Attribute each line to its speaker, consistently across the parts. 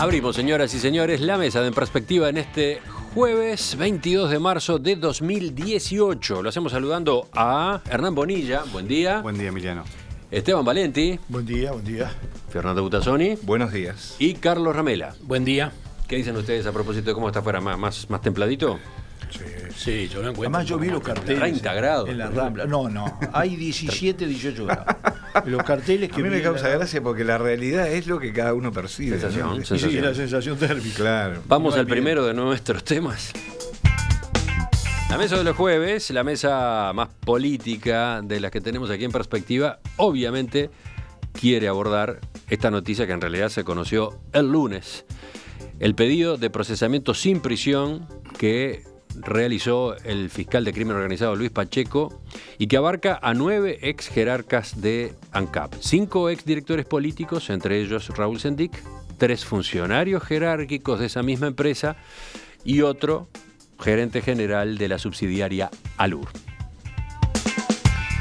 Speaker 1: Abrimos, señoras y señores, la mesa de En Perspectiva en este jueves 22 de marzo de 2018. Lo hacemos saludando a Hernán Bonilla. Buen día.
Speaker 2: Buen día, Emiliano.
Speaker 1: Esteban Valenti.
Speaker 3: Buen día, buen día.
Speaker 1: Fernando Butazzoni.
Speaker 2: Buenos días.
Speaker 1: Y Carlos Ramela.
Speaker 4: Buen día.
Speaker 1: ¿Qué dicen ustedes a propósito de cómo está afuera? ¿Más templadito?
Speaker 4: Sí, yo lo encuentro.
Speaker 3: Además yo vi los carteles
Speaker 1: 30 grados.
Speaker 3: en la Rambla. No, hay 17, 18 grados. Los carteles que
Speaker 2: A mí me
Speaker 3: vi
Speaker 2: causa gracia porque la realidad es lo que cada uno percibe.
Speaker 1: Sensación,
Speaker 2: ¿no?
Speaker 1: sensación.
Speaker 3: Sí, la sensación térmica.
Speaker 2: Claro.
Speaker 1: Vamos
Speaker 3: Igual
Speaker 1: al
Speaker 3: bien.
Speaker 1: primero de nuestros temas. La mesa de los jueves, la mesa más política de las que tenemos aquí en Perspectiva, obviamente quiere abordar esta noticia que en realidad se conoció el lunes. El pedido de procesamiento sin prisión que realizó el fiscal de crimen organizado Luis Pacheco y que abarca a 9 ex jerarcas de ANCAP, 5 ex directores políticos, entre ellos Raúl Sendic, 3 funcionarios jerárquicos de esa misma empresa y otro gerente general de la subsidiaria Alur.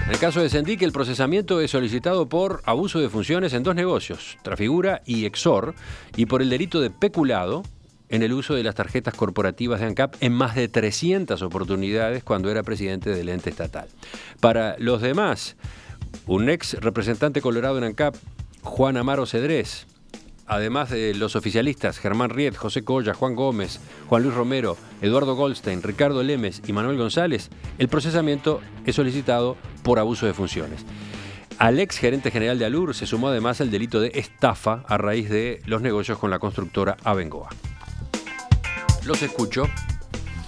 Speaker 1: En el caso de Sendic, el procesamiento es solicitado por abuso de funciones en 2 negocios, Trafigura y Exor, y por el delito de peculado en el uso de las tarjetas corporativas de ANCAP en más de 300 oportunidades cuando era presidente del ente estatal. Para los demás, un ex representante colorado en ANCAP, Juan Amaro Cedrés, además de los oficialistas Germán Riet, José Colla, Juan Gómez, Juan Luis Romero, Eduardo Goldstein, Ricardo Lemes y Manuel González, el procesamiento es solicitado por abuso de funciones. Al ex gerente general de Alur se sumó además el delito de estafa a raíz de los negocios con la constructora Abengoa. Los escucho.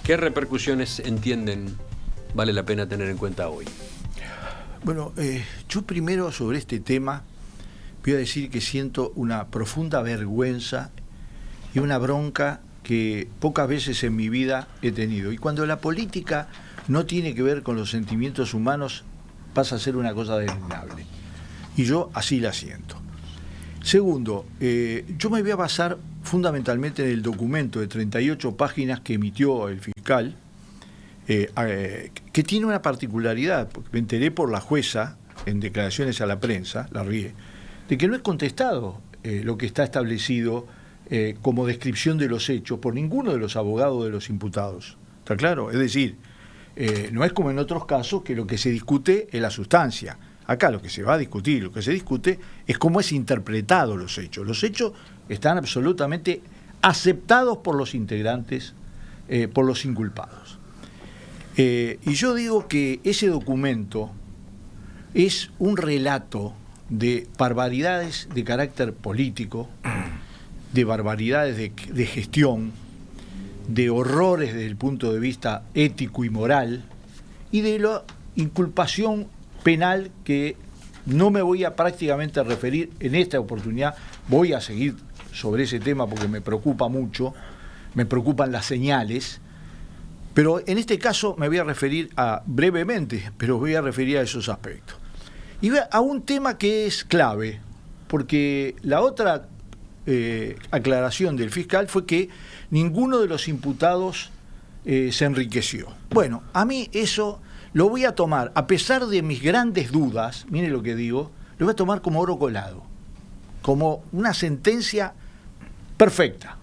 Speaker 1: ¿Qué repercusiones entienden vale la pena tener en cuenta hoy?
Speaker 3: Bueno, yo primero sobre este tema voy a decir que siento una profunda vergüenza y una bronca que pocas veces en mi vida he tenido. Y cuando la política no tiene que ver con los sentimientos humanos, pasa a ser una cosa deleznable. Y yo así la siento. Segundo, yo me voy a basar fundamentalmente en el documento de 38 páginas que emitió el fiscal, que tiene una particularidad, porque me enteré por la jueza en declaraciones a la prensa, la RIE, de que no es contestado lo que está establecido como descripción de los hechos por ninguno de los abogados de los imputados. ¿Está claro? Es decir, no es como en otros casos que lo que se discute es la sustancia. Acá lo que se va a discutir, lo que se discute es cómo es interpretado los hechos. Los hechos están absolutamente aceptados por los integrantes, por los inculpados. Y yo digo que ese documento es un relato de barbaridades de carácter político, de barbaridades de gestión, de horrores desde el punto de vista ético y moral, y de la inculpación penal que no me voy a prácticamente referir en esta oportunidad. Voy a seguir sobre ese tema porque me preocupa mucho, me preocupan las señales, pero en este caso me voy a referir brevemente, pero voy a referir a esos aspectos. Y a un tema que es clave, porque la otra aclaración del fiscal fue que ninguno de los imputados se enriqueció. Bueno, a mí eso lo voy a tomar, a pesar de mis grandes dudas, mire lo que digo, lo voy a tomar como oro colado, como una sentencia perfecta.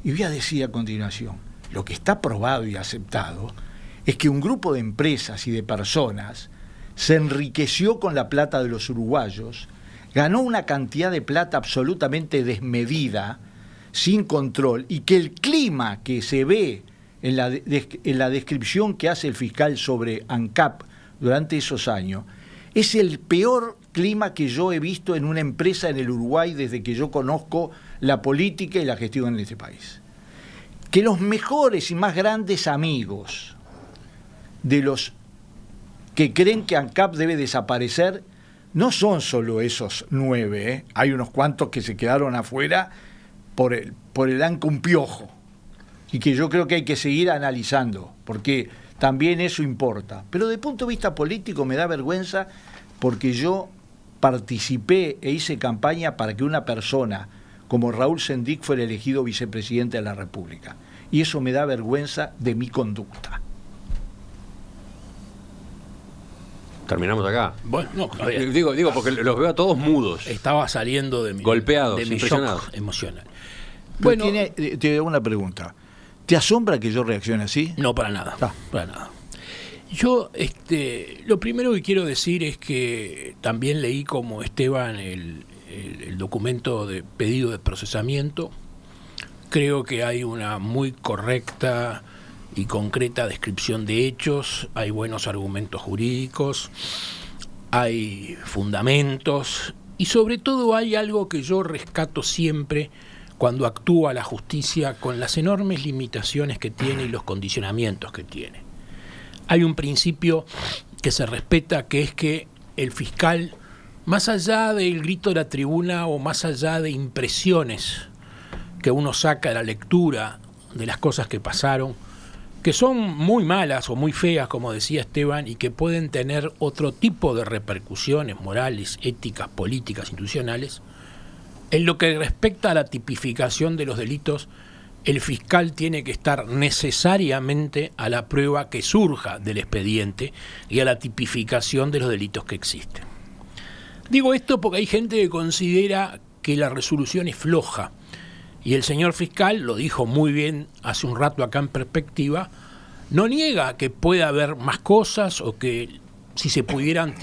Speaker 3: Y voy a decir a continuación, lo que está probado y aceptado es que un grupo de empresas y de personas se enriqueció con la plata de los uruguayos, ganó una cantidad de plata absolutamente desmedida, sin control, y que el clima que se ve en la descripción que hace el fiscal sobre ANCAP durante esos años, es el peor clima que yo he visto en una empresa en el Uruguay desde que yo conozco la política y la gestión en este país. Que los mejores y más grandes amigos de los que creen que ANCAP debe desaparecer no son solo esos 9, hay unos cuantos que se quedaron afuera por el ANCA un piojo, y que yo creo que hay que seguir analizando, porque también eso importa. Pero desde el punto de vista político me da vergüenza porque yo participé e hice campaña para que una persona como Raúl Sendic fuera elegido vicepresidente de la República. Y eso me da vergüenza de mi conducta.
Speaker 1: Terminamos acá.
Speaker 4: Bueno, no,
Speaker 1: Digo porque los veo a todos mudos.
Speaker 4: estaba saliendo de mi,
Speaker 1: Golpeados,
Speaker 4: de mi
Speaker 1: impresionados.
Speaker 4: shock emocional.
Speaker 3: Bueno, te hago una pregunta. ¿Te asombra que yo reaccione así?
Speaker 4: No, para nada. Para nada. Yo, lo primero que quiero decir es que también leí como Esteban el documento de pedido de procesamiento. Creo que hay una muy correcta y concreta descripción de hechos, hay buenos argumentos jurídicos, hay fundamentos y sobre todo hay algo que yo rescato siempre cuando actúa la justicia con las enormes limitaciones que tiene y los condicionamientos que tiene. Hay un principio que se respeta, que es que el fiscal, más allá del grito de la tribuna o más allá de impresiones que uno saca de la lectura de las cosas que pasaron, que son muy malas o muy feas, como decía Esteban, y que pueden tener otro tipo de repercusiones morales, éticas, políticas, institucionales, en lo que respecta a la tipificación de los delitos, el fiscal tiene que estar necesariamente a la prueba que surja del expediente y a la tipificación de los delitos que existen. Digo esto porque hay gente que considera que la resolución es floja, y el señor fiscal, lo dijo muy bien hace un rato acá en Perspectiva, no niega que pueda haber más cosas o que si se pudieran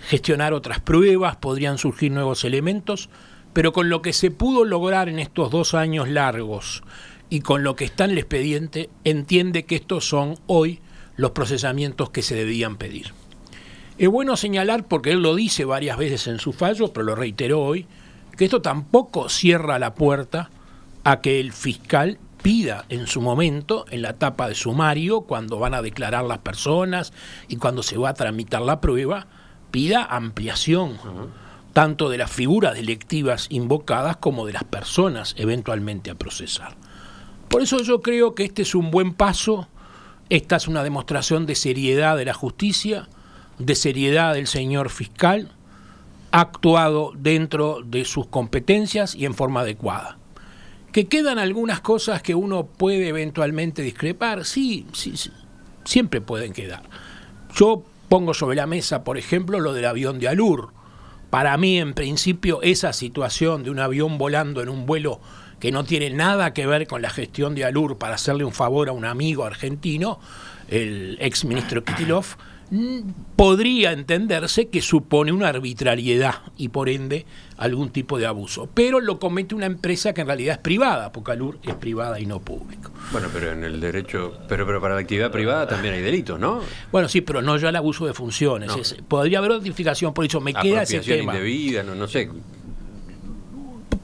Speaker 4: gestionar otras pruebas podrían surgir nuevos elementos, pero con lo que se pudo lograr en estos 2 años largos y con lo que está en el expediente, entiende que estos son hoy los procesamientos que se debían pedir. Es bueno señalar, porque él lo dice varias veces en su fallo, pero lo reiteró hoy, que esto tampoco cierra la puerta a que el fiscal pida en su momento, en la etapa de sumario, cuando van a declarar las personas y cuando se va a tramitar la prueba, pida ampliación, tanto de las figuras delictivas invocadas como de las personas eventualmente a procesar. Por eso yo creo que este es un buen paso, esta es una demostración de seriedad de la justicia, de seriedad del señor fiscal, ha actuado dentro de sus competencias y en forma adecuada. Que quedan algunas cosas que uno puede eventualmente discrepar, sí, siempre pueden quedar. Yo pongo sobre la mesa, por ejemplo, lo del avión de Alur. Para mí, en principio, esa situación de un avión volando en un vuelo que no tiene nada que ver con la gestión de Alur para hacerle un favor a un amigo argentino, el exministro Kitilov, podría entenderse que supone una arbitrariedad y por ende algún tipo de abuso, pero lo comete una empresa que en realidad es privada, porque Alur es privada y no público.
Speaker 1: Bueno, pero en el derecho, pero para la actividad privada también hay delitos, ¿no?
Speaker 4: Bueno, sí, pero no ya el abuso de funciones. No. Podría haber notificación, por eso me queda ese tema.
Speaker 1: Apropiación indebida, no sé.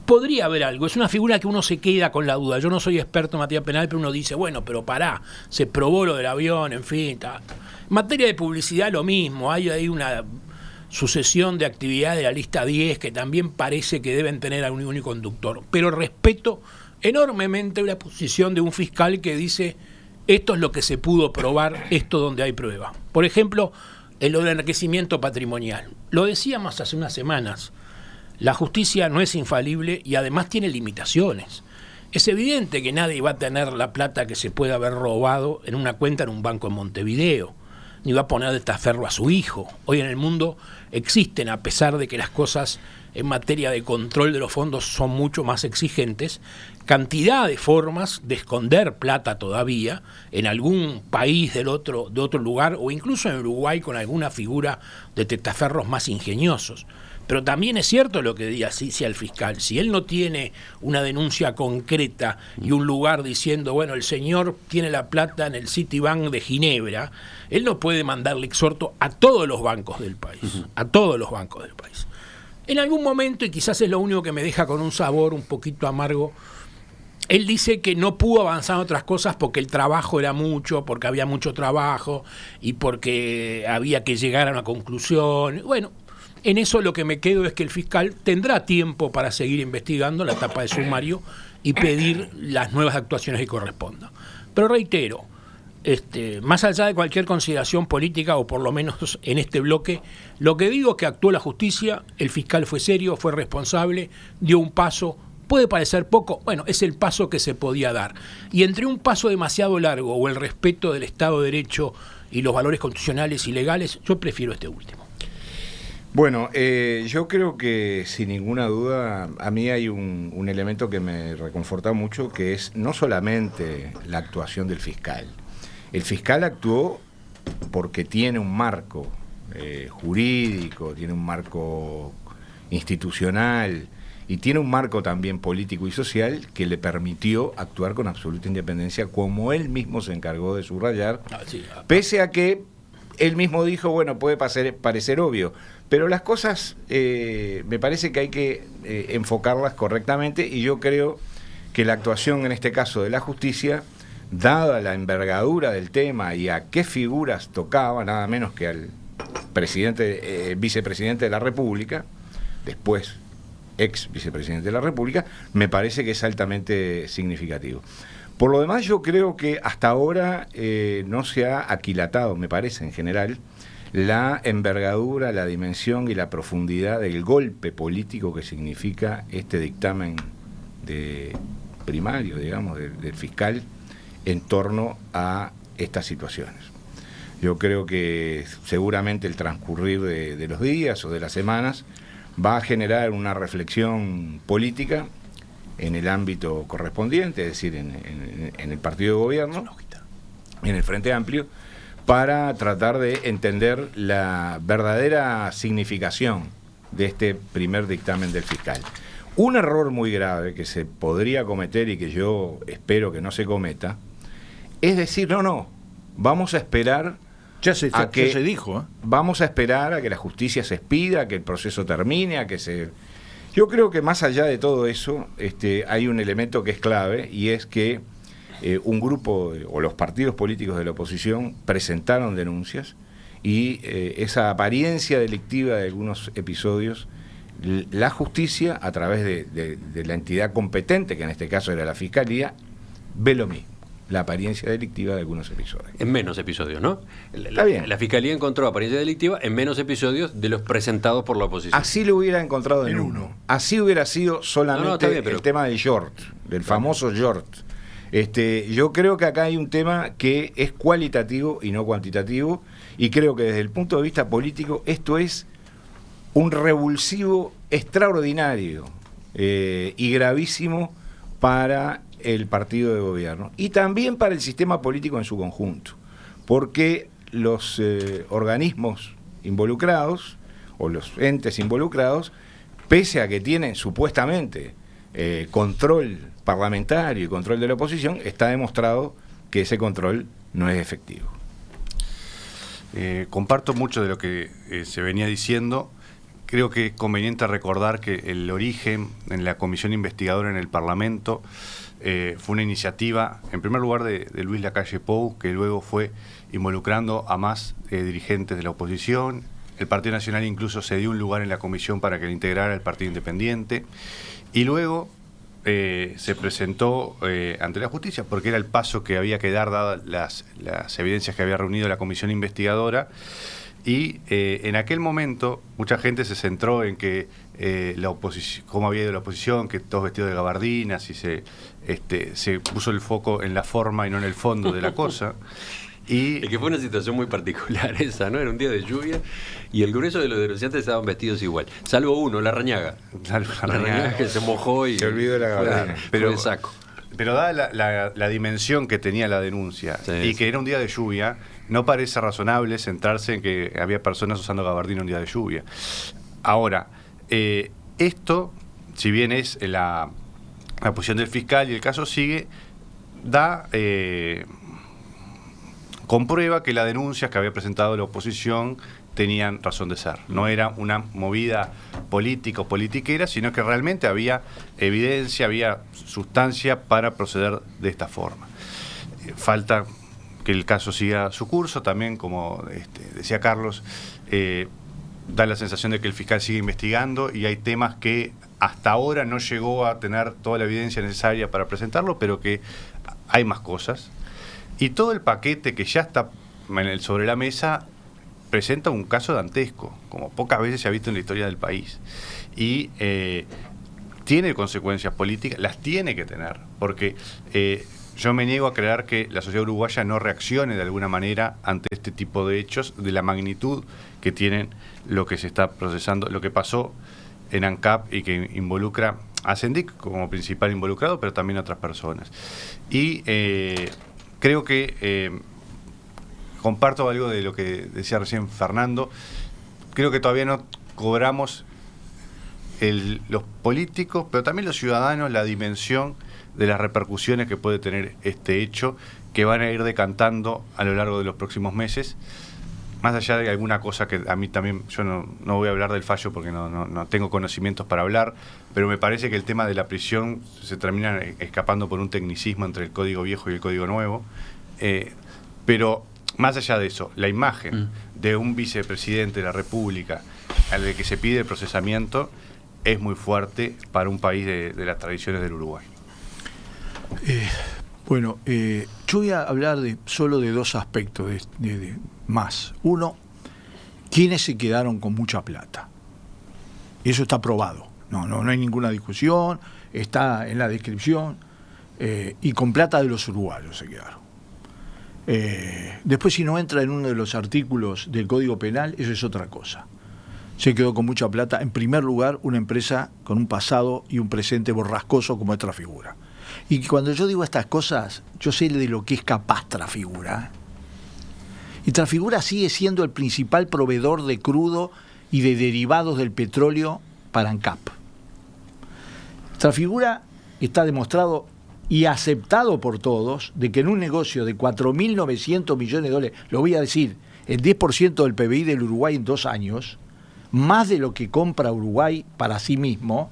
Speaker 4: Podría haber algo, es una figura que uno se queda con la duda. Yo no soy experto en materia penal, pero uno dice, bueno, pero pará, se probó lo del avión, en fin, tal. En materia de publicidad lo mismo, hay ahí una sucesión de actividades de la lista 10 que también parece que deben tener a un único conductor, pero respeto enormemente la posición de un fiscal que dice, esto es lo que se pudo probar, esto donde hay prueba. Por ejemplo, el enriquecimiento patrimonial. Lo decíamos hace unas semanas, la justicia no es infalible y además tiene limitaciones. Es evidente que nadie va a tener la plata que se puede haber robado en una cuenta en un banco en Montevideo, ni va a poner de testaferro a su hijo. Hoy en el mundo existen, a pesar de que las cosas en materia de control de los fondos son mucho más exigentes, cantidad de formas de esconder plata todavía en algún país de otro lugar o incluso en Uruguay con alguna figura de testaferros más ingeniosos. Pero también es cierto lo que decía el fiscal, si él no tiene una denuncia concreta y un lugar diciendo, bueno, el señor tiene la plata en el Citibank de Ginebra, él no puede mandarle exhorto a todos los bancos del país, a todos los bancos del país. En algún momento, y quizás es lo único que me deja con un sabor un poquito amargo, él dice que no pudo avanzar en otras cosas porque el trabajo era mucho, porque había mucho trabajo y porque había que llegar a una conclusión. Bueno, en eso lo que me quedo es que el fiscal tendrá tiempo para seguir investigando la etapa de sumario y pedir las nuevas actuaciones que correspondan. Pero reitero, más allá de cualquier consideración política, o por lo menos en este bloque, lo que digo es que actuó la justicia, el fiscal fue serio, fue responsable, dio un paso. Puede parecer poco, bueno, es el paso que se podía dar. Y entre un paso demasiado largo o el respeto del Estado de Derecho y los valores constitucionales y legales, yo prefiero este último.
Speaker 2: Bueno, yo creo que sin ninguna duda a mí hay un elemento que me reconforta mucho, que es no solamente la actuación del fiscal. El fiscal actuó porque tiene un marco jurídico, tiene un marco institucional y tiene un marco también político y social que le permitió actuar con absoluta independencia, como él mismo se encargó de subrayar, pese a que él mismo dijo, bueno, puede parecer obvio, pero las cosas me parece que hay que enfocarlas correctamente, y yo creo que la actuación en este caso de la justicia, dada la envergadura del tema y a qué figuras tocaba, nada menos que al vicepresidente de la República, después ex vicepresidente de la República, me parece que es altamente significativo. Por lo demás, yo creo que hasta ahora no se ha aquilatado, me parece en general, la envergadura, la dimensión y la profundidad del golpe político que significa este dictamen primario, digamos, del fiscal en torno a estas situaciones. Yo creo que seguramente el transcurrir de los días o de las semanas va a generar una reflexión política en el ámbito correspondiente, es decir, en el partido de gobierno, en el Frente Amplio, para tratar de entender la verdadera significación de este primer dictamen del fiscal. Un error muy grave que se podría cometer y que yo espero que no se cometa, es decir, no, vamos a esperar
Speaker 3: ya se dijo.
Speaker 2: Vamos a esperar a que la justicia se expida, a que el proceso termine, a que se... Yo creo que más allá de todo eso, hay un elemento que es clave, y es que un grupo o los partidos políticos de la oposición presentaron denuncias, y esa apariencia delictiva de algunos episodios, la justicia, a través de la entidad competente, que en este caso era la Fiscalía, ve lo mismo, la apariencia delictiva de algunos episodios.
Speaker 1: En menos episodios, ¿no?
Speaker 2: Está bien.
Speaker 1: La Fiscalía encontró apariencia delictiva en menos episodios de los presentados por la oposición.
Speaker 2: Así lo hubiera encontrado en uno. Así hubiera sido solamente bien, pero... el tema del short, del famoso short. Yo creo que acá hay un tema que es cualitativo y no cuantitativo, y creo que desde el punto de vista político esto es un revulsivo extraordinario y gravísimo para el partido de gobierno y también para el sistema político en su conjunto, porque los organismos involucrados o los entes involucrados, pese a que tienen supuestamente control parlamentario y control de la oposición, está demostrado que ese control no es efectivo.
Speaker 5: Comparto mucho de lo que se venía diciendo. Creo que es conveniente recordar que el origen en la comisión investigadora en el Parlamento fue una iniciativa, en primer lugar, de Luis Lacalle Pou, que luego fue involucrando a más dirigentes de la oposición. El Partido Nacional incluso se dio un lugar en la comisión para que le integrara el Partido Independiente. Y luego se presentó ante la justicia, porque era el paso que había que dar, dadas las evidencias que había reunido la comisión investigadora. Y en aquel momento mucha gente se centró en que la oposición, cómo había ido la oposición, que todos vestidos de gabardinas, y se puso el foco en la forma y no en el fondo de la cosa. Y
Speaker 1: es que fue una situación muy particular esa, ¿no? Era un día de lluvia y el grueso de los denunciantes estaban vestidos igual, salvo uno, Larrañaga. Larrañaga, que se mojó y
Speaker 2: se olvidó de la gabardina.
Speaker 1: Pero el saco.
Speaker 5: Pero dada la dimensión que tenía la denuncia, sí, y que era un día de lluvia, no parece razonable centrarse en que había personas usando gabardina un día de lluvia. Ahora, esto, si bien es la posición del fiscal y el caso sigue, comprueba que las denuncias que había presentado la oposición tenían razón de ser. No era una movida política o politiquera, sino que realmente había evidencia, había sustancia para proceder de esta forma. Falta que el caso siga su curso, también, como decía Carlos, da la sensación de que el fiscal sigue investigando y hay temas que hasta ahora no llegó a tener toda la evidencia necesaria para presentarlo, pero que hay más cosas. Y todo el paquete que ya está sobre la mesa presenta un caso dantesco, como pocas veces se ha visto en la historia del país. Y tiene consecuencias políticas, las tiene que tener, porque yo me niego a creer que la sociedad uruguaya no reaccione de alguna manera ante este tipo de hechos, de la magnitud que tienen lo que se está procesando, lo que pasó en ANCAP y que involucra a Sendic como principal involucrado, pero también a otras personas. Y creo que comparto algo de lo que decía recién Fernando. Creo que todavía no cobramos los políticos, pero también los ciudadanos, la dimensión de las repercusiones que puede tener este hecho, que van a ir decantando a lo largo de los próximos meses. Más allá de alguna cosa que a mí también, yo no voy a hablar del fallo porque no tengo conocimientos para hablar, pero me parece que el tema de la prisión se termina escapando por un tecnicismo entre el Código Viejo y el Código Nuevo. Pero más allá de eso, la imagen de un vicepresidente de la República al de que se pide el procesamiento es muy fuerte para un país de las tradiciones del Uruguay.
Speaker 3: Yo voy a hablar solo de dos aspectos más. Uno, ¿quiénes se quedaron con mucha plata? Eso está probado. No hay ninguna discusión, está en la descripción, y con plata de los uruguayos se quedaron. Después, si no entra en uno de los artículos del Código Penal, eso es otra cosa. Se quedó con mucha plata, en primer lugar, una empresa con un pasado y un presente borrascoso como es Trafigura. Y cuando yo digo estas cosas, yo sé de lo que es capaz Trafigura. Y Trafigura sigue siendo el principal proveedor de crudo y de derivados del petróleo para ANCAP. Trafigura está demostrado y aceptado por todos de que en un negocio de 4.900 millones de dólares, lo voy a decir, el 10% del PBI del Uruguay en 2 años, más de lo que compra Uruguay para sí mismo,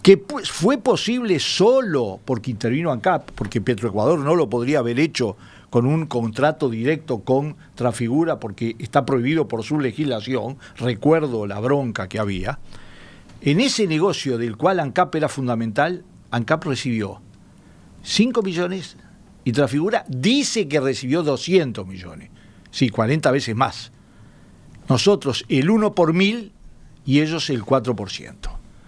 Speaker 3: que fue posible solo porque intervino ANCAP, porque Petroecuador no lo podría haber hecho con un contrato directo con Trafigura porque está prohibido por su legislación, recuerdo la bronca que había. En ese negocio del cual ANCAP era fundamental, ANCAP recibió 5 millones y Trafigura dice que recibió 200 millones, sí, 40 veces más. Nosotros el 1 por 1000 y ellos el 4%.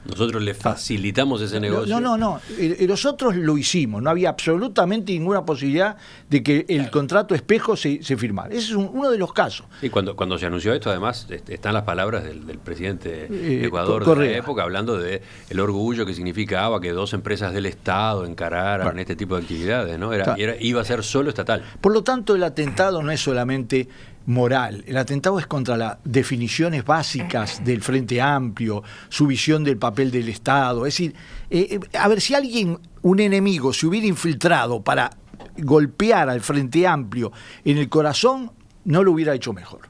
Speaker 1: Nosotros le facilitamos ese negocio.
Speaker 3: No. Nosotros lo hicimos. No había absolutamente ninguna posibilidad de que el contrato espejo se firmara. Ese es uno de los casos.
Speaker 1: Y cuando se anunció esto, además, están las palabras del presidente de Ecuador de la época, hablando de el orgullo que significaba que 2 empresas del Estado encararan este tipo de actividades, ¿no? Iba a ser solo estatal.
Speaker 3: Por lo tanto, el atentado no es solamente moral. El atentado es contra las definiciones básicas del Frente Amplio, su visión del papel del Estado. Es decir, a ver, si un enemigo se hubiera infiltrado para golpear al Frente Amplio en el corazón, no lo hubiera hecho mejor.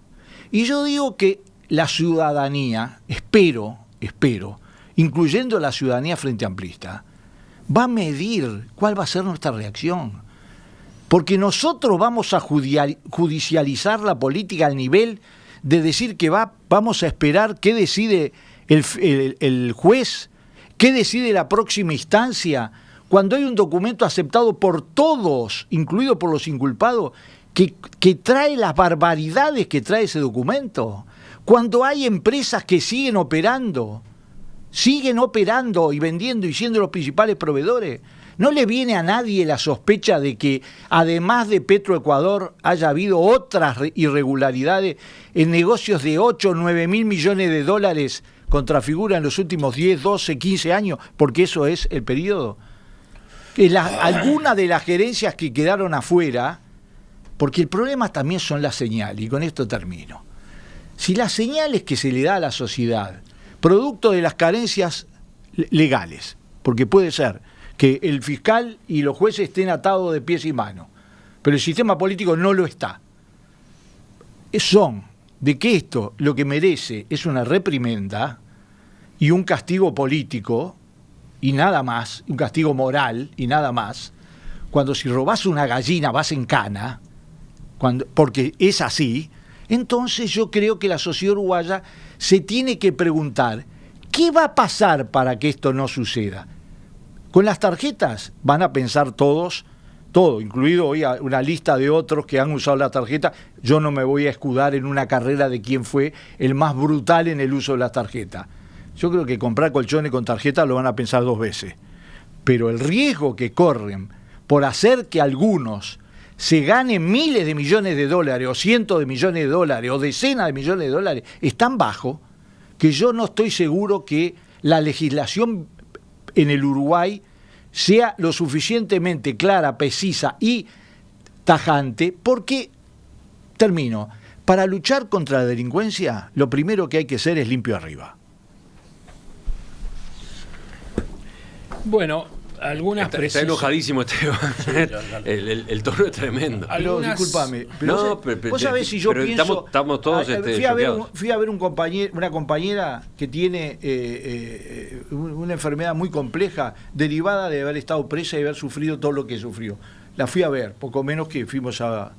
Speaker 3: Y yo digo que la ciudadanía, espero, incluyendo la ciudadanía frente amplista, va a medir cuál va a ser nuestra reacción. Porque nosotros vamos a judicializar la política al nivel de decir que vamos a esperar qué decide el juez, qué decide la próxima instancia, cuando hay un documento aceptado por todos, incluido por los inculpados, que trae las barbaridades que trae ese documento. Cuando hay empresas que siguen operando y vendiendo y siendo los principales proveedores. ¿No le viene a nadie la sospecha de que, además de Petroecuador, haya habido otras irregularidades en negocios de 8 o 9 mil millones de dólares con Trafigura en los últimos 10, 12, 15 años? Porque eso es el periodo. Algunas de las gerencias que quedaron afuera, porque el problema también son las señales, y con esto termino. Si las señales que se le da a la sociedad, producto de las carencias legales, porque puede ser que el fiscal y los jueces estén atados de pies y manos, pero el sistema político no lo está. Son de que esto lo que merece es una reprimenda y un castigo político y nada más, un castigo moral y nada más, cuando si robás una gallina vas en cana, porque es así, entonces yo creo que la sociedad uruguaya se tiene que preguntar, ¿qué va a pasar para que esto no suceda? Con las tarjetas van a pensar todo, incluido hoy una lista de otros que han usado la tarjeta. Yo no me voy a escudar en una carrera de quién fue el más brutal en el uso de la tarjeta. Yo creo que comprar colchones con tarjeta lo van a pensar 2 veces. Pero el riesgo que corren por hacer que algunos se ganen miles de millones de dólares, o cientos de millones de dólares, o decenas de millones de dólares, es tan bajo que yo no estoy seguro que la legislación en el Uruguay sea lo suficientemente clara, precisa y tajante, porque, termino, para luchar contra la delincuencia, lo primero que hay que hacer es limpio arriba.
Speaker 4: Bueno, algunas
Speaker 1: Está
Speaker 4: precisiones.
Speaker 1: enojadísimo Esteban. El tono es tremendo.
Speaker 3: Pero
Speaker 4: Algunas-
Speaker 3: discúlpame,
Speaker 1: No,
Speaker 3: vos sabés si yo
Speaker 1: pero
Speaker 3: pienso...
Speaker 1: estamos todos
Speaker 3: fui a ver,
Speaker 1: choqueados.
Speaker 3: fui a ver una compañera que tiene una enfermedad muy compleja derivada de haber estado presa y haber sufrido todo lo que sufrió. La fui a ver, poco menos que fuimos a...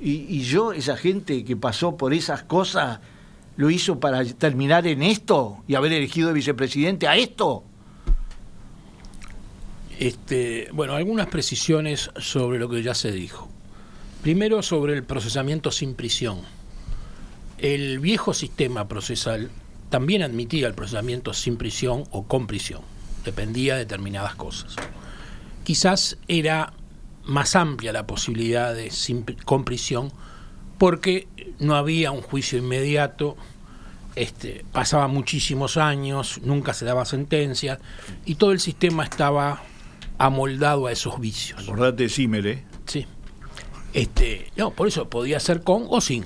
Speaker 3: Y yo, esa gente que pasó por esas cosas, lo hizo para terminar en esto y haber elegido de vicepresidente a esto.
Speaker 4: Bueno, algunas precisiones sobre lo que ya se dijo. Primero, sobre el procesamiento sin prisión. El viejo sistema procesal también admitía el procesamiento sin prisión o con prisión. Dependía de determinadas cosas. Quizás era más amplia la posibilidad de con prisión porque no había un juicio inmediato, pasaban muchísimos años, nunca se daba sentencia y todo el sistema estaba amoldado a esos vicios.
Speaker 3: Acordate de Zimmer, ¿eh?
Speaker 4: Sí. No, por eso podía ser con o sin.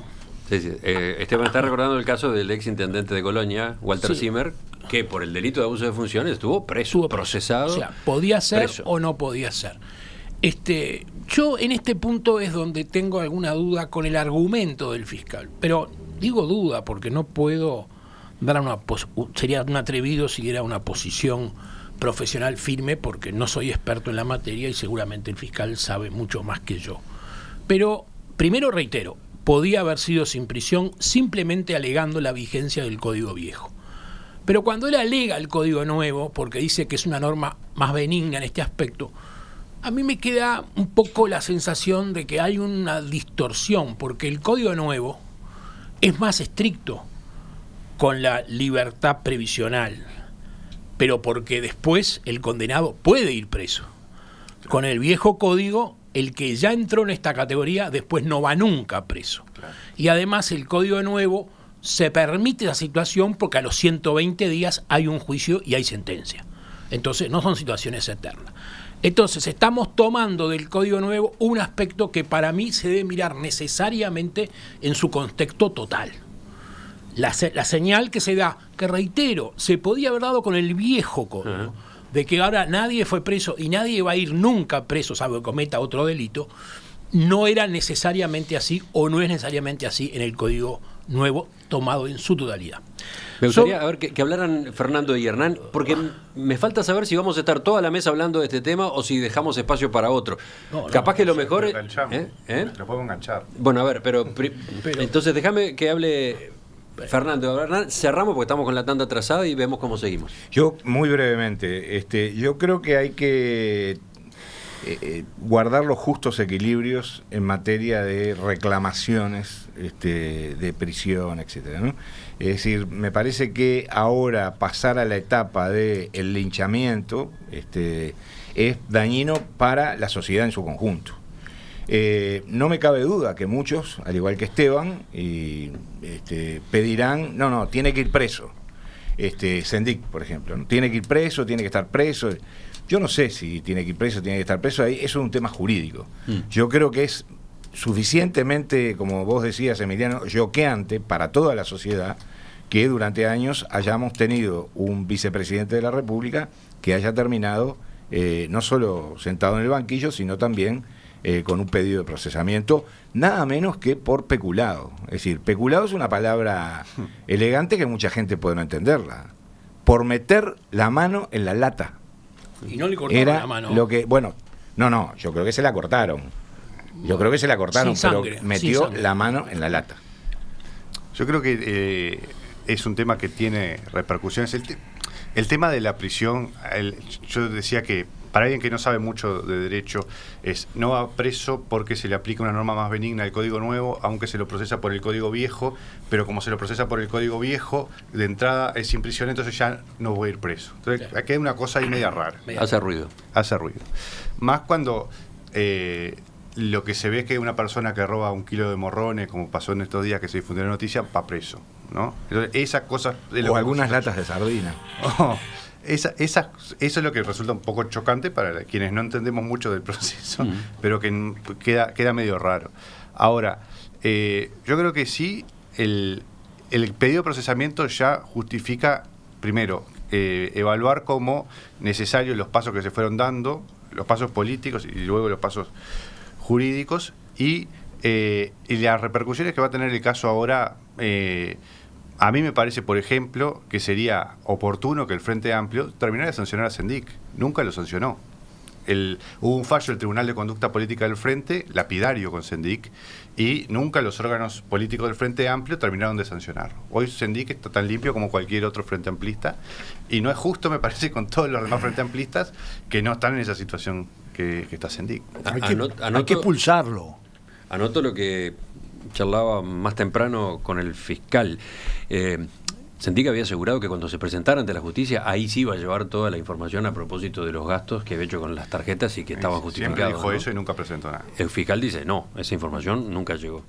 Speaker 1: Sí, sí. Esteban está recordando el caso del ex intendente de Colonia, Walter
Speaker 4: Sí.
Speaker 1: Zimmer, que por el delito de abuso de funciones estuvo preso, procesado.
Speaker 4: O sea, podía ser
Speaker 1: preso.
Speaker 4: o no podía ser. Yo en este punto es donde tengo alguna duda con el argumento del fiscal. Pero digo duda porque no puedo dar sería un atrevido si diera una posición profesional firme porque no soy experto en la materia y seguramente el fiscal sabe mucho más que yo. Pero primero reitero, podía haber sido sin prisión simplemente alegando la vigencia del Código Viejo. Pero cuando él alega el Código Nuevo, porque dice que es una norma más benigna en este aspecto, a mí me queda un poco la sensación de que hay una distorsión, porque el Código Nuevo es más estricto con la libertad previsional, pero porque después el condenado puede ir preso. Con el viejo código, el que ya entró en esta categoría después no va nunca preso. Claro. Y además el Código Nuevo se permite la situación porque a los 120 días hay un juicio y hay sentencia. Entonces no son situaciones eternas. Entonces estamos tomando del Código Nuevo un aspecto que para mí se debe mirar necesariamente en su contexto total. La señal que se da, que reitero, se podía haber dado con el viejo código, de que ahora nadie fue preso y nadie va a ir nunca preso, salvo que cometa otro delito, no era necesariamente así o no es necesariamente así en el Código Nuevo tomado en su totalidad.
Speaker 1: Me gustaría que hablaran Fernando y Hernán, porque me falta saber si vamos a estar toda la mesa hablando de este tema o si dejamos espacio para otro. Capaz que lo mejor...
Speaker 5: Lo podemos enganchar.
Speaker 1: Bueno, a ver, pero entonces déjame que hable... Fernando, Hernán, cerramos porque estamos con la tanda atrasada y vemos cómo seguimos.
Speaker 2: Yo, muy brevemente, yo creo que hay que guardar los justos equilibrios en materia de reclamaciones de prisión, etcétera, ¿no? Es decir, me parece que ahora pasar a la etapa del linchamiento es dañino para la sociedad en su conjunto. No me cabe duda que muchos, al igual que Esteban, pedirán, no, tiene que ir preso. Sendik, por ejemplo, ¿no? Tiene que ir preso, tiene que estar preso. Yo no sé si tiene que ir preso, tiene que estar preso, ahí eso es un tema jurídico. Yo creo que es suficientemente, como vos decías, Emiliano, choqueante para toda la sociedad que durante años hayamos tenido un vicepresidente de la República que haya terminado no solo sentado en el banquillo, sino también con un pedido de procesamiento, nada menos que por peculado. Es decir, peculado es una palabra elegante que mucha gente puede no entenderla. Por meter la mano en la lata.
Speaker 4: Y no le cortaron
Speaker 2: Era
Speaker 4: la mano.
Speaker 2: lo que, bueno, no, yo creo que se la cortaron. Yo creo que se la cortaron,
Speaker 4: Sin
Speaker 2: pero
Speaker 4: sangre,
Speaker 2: metió
Speaker 4: sin
Speaker 2: la mano en la lata.
Speaker 5: Yo creo que es un tema que tiene repercusiones. El tema de la prisión, yo decía que para alguien que no sabe mucho de derecho, no va preso porque se le aplica una norma más benigna al Código Nuevo, aunque se lo procesa por el Código Viejo, pero como se lo procesa por el Código Viejo, de entrada es sin prisión, entonces ya no voy a ir preso. Entonces aquí hay una cosa ahí media rara.
Speaker 1: Hace ruido.
Speaker 5: Hace ruido. Más cuando lo que se ve es que una persona que roba 1 kilo de morrones, como pasó en estos días que se difundió la noticia, va preso, ¿no? Entonces, esas cosas...
Speaker 2: O algunas latas de sardina.
Speaker 5: Eso es lo que resulta un poco chocante para quienes no entendemos mucho del proceso, pero que queda medio raro. Ahora, yo creo que sí, el pedido de procesamiento ya justifica, primero, evaluar como necesarios los pasos que se fueron dando, los pasos políticos y luego los pasos jurídicos, y las repercusiones que va a tener el caso ahora. A mí me parece, por ejemplo, que sería oportuno que el Frente Amplio terminara de sancionar a Sendik. Nunca lo sancionó. Hubo un fallo del Tribunal de Conducta Política del Frente, lapidario con Sendik, y nunca los órganos políticos del Frente Amplio terminaron de sancionarlo. Hoy Sendik está tan limpio como cualquier otro Frente Amplista, y no es justo, me parece, con todos los demás Frente Amplistas que no están en esa situación que está Sendik.
Speaker 3: Hay que expulsarlo.
Speaker 1: Anoto lo que charlaba más temprano con el fiscal. Sendik había asegurado que cuando se presentara ante la justicia, ahí sí iba a llevar toda la información a propósito de los gastos que había hecho con las tarjetas y que estaban justificados.
Speaker 5: Siempre dijo,
Speaker 1: ¿no?
Speaker 5: Eso y nunca presentó nada.
Speaker 1: El fiscal dice, no, esa información nunca llegó.